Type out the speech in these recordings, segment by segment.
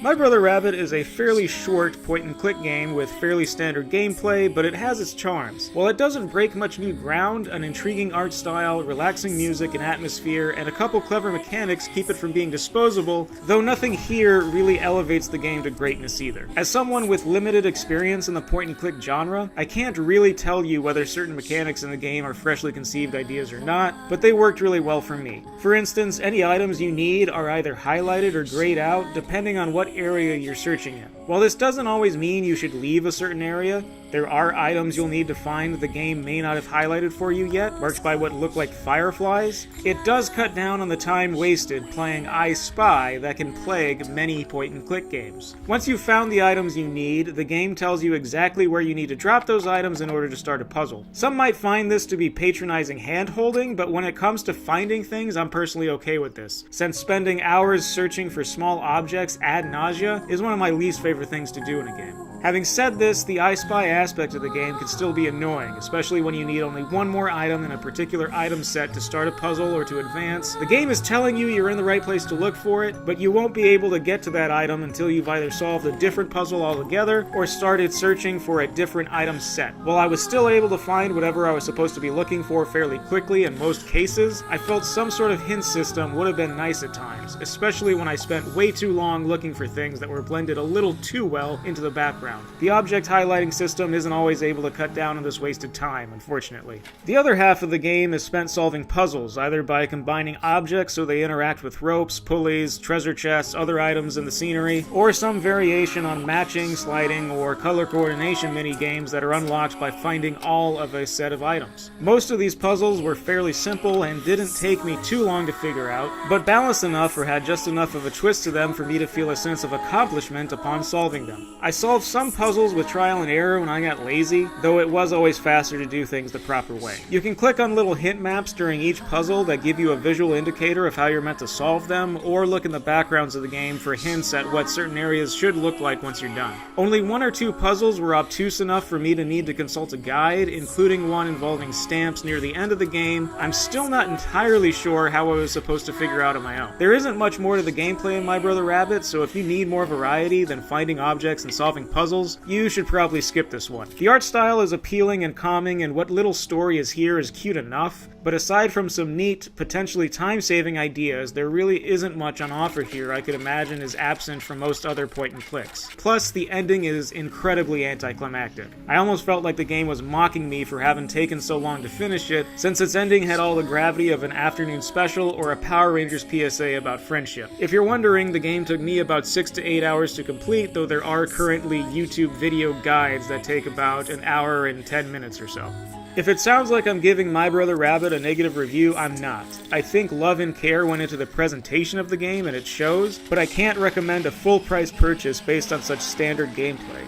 My Brother Rabbit is a fairly short point-and-click game with fairly standard gameplay, but it has its charms. While it doesn't break much new ground, an intriguing art style, relaxing music and atmosphere, and a couple clever mechanics keep it from being disposable, though nothing here really elevates the game to greatness either. As someone with limited experience in the point-and-click genre, I can't really tell you whether certain mechanics in the game are freshly conceived ideas or not, but they worked really well for me. For instance, any items you need are either highlighted or grayed out, depending on what area you're searching in. While this doesn't always mean you should leave a certain area, there are items you'll need to find the game may not have highlighted for you yet, marked by what look like fireflies. It does cut down on the time wasted playing I Spy that can plague many point-and-click games. Once you've found the items you need, the game tells you exactly where you need to drop those items in order to start a puzzle. Some might find this to be patronizing hand-holding, but when it comes to finding things, I'm personally okay with this, since spending hours searching for small objects ad nausea is one of my least favorite things to do in a game. Having said this, the I Spy aspect of the game can still be annoying, especially when you need only one more item in a particular item set to start a puzzle or to advance. The game is telling you you're in the right place to look for it, but you won't be able to get to that item until you've either solved a different puzzle altogether or started searching for a different item set. While I was still able to find whatever I was supposed to be looking for fairly quickly in most cases, I felt some sort of hint system would have been nice at times, especially when I spent way too long looking for things that were blended a little too well into the background. The object highlighting system isn't always able to cut down on this wasted time, unfortunately. The other half of the game is spent solving puzzles, either by combining objects so they interact with ropes, pulleys, treasure chests, other items in the scenery, or some variation on matching, sliding, or color coordination mini-games that are unlocked by finding all of a set of items. Most of these puzzles were fairly simple and didn't take me too long to figure out, but balanced enough or had just enough of a twist to them for me to feel a sense of accomplishment upon solving them. I solved some puzzles with trial and error when I got lazy, though it was always faster to do things the proper way. You can click on little hint maps during each puzzle that give you a visual indicator of how you're meant to solve them, or look in the backgrounds of the game for hints at what certain areas should look like once you're done. Only one or two puzzles were obtuse enough for me to need to consult a guide, including one involving stamps near the end of the game. I'm still not entirely sure how I was supposed to figure out on my own. There isn't much more to the gameplay in My Brother Rabbit, so if you need more variety than finding objects and solving puzzles, you should probably skip this one. The art style is appealing and calming, and what little story is here is cute enough, but aside from some neat, potentially time-saving ideas, there really isn't much on offer here I could imagine is absent from most other point-and-clicks. Plus, the ending is incredibly anticlimactic. I almost felt like the game was mocking me for having taken so long to finish it, since its ending had all the gravity of an afternoon special or a Power Rangers PSA about friendship. If you're wondering, the game took me about 6 to 8 hours to complete, though there are currently YouTube video guides that take about an hour and 10 minutes or so. If it sounds like I'm giving My Brother Rabbit a negative review, I'm not. I think love and care went into the presentation of the game and it shows, but I can't recommend a full price purchase based on such standard gameplay.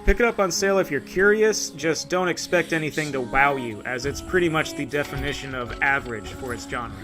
Pick it up on sale if you're curious, just don't expect anything to wow you, as it's pretty much the definition of average for its genre.